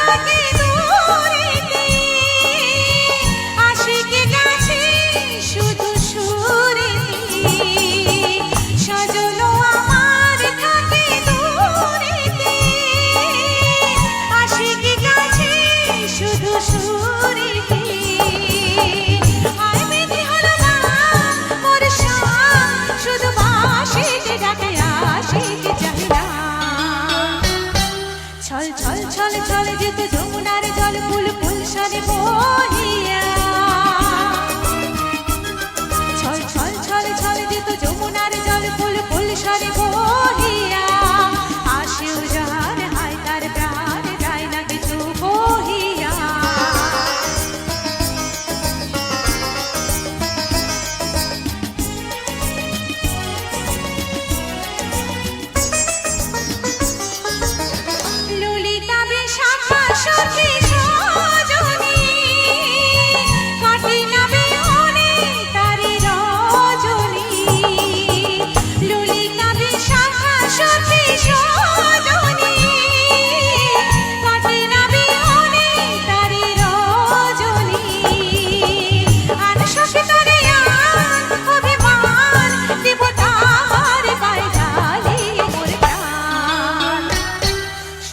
থাকে দূরেতে, আশিকে কাছে শুধু সুরেতে। সজলো আমার থাকে দূরেতে, আশিকে কাছে শুধু সুরেতে। আয় বিধি হলো না মোর শান, শুধু বাঁশিতে ডাকে আশিকে চাহে না। ছল ছল ছল ছল যেত যমুনার জল ফুল ফুল সরে বহিয়া। ছল ছল ছল ছল যেত যমুনার জল ফুল ফুল সরে বহিয়া।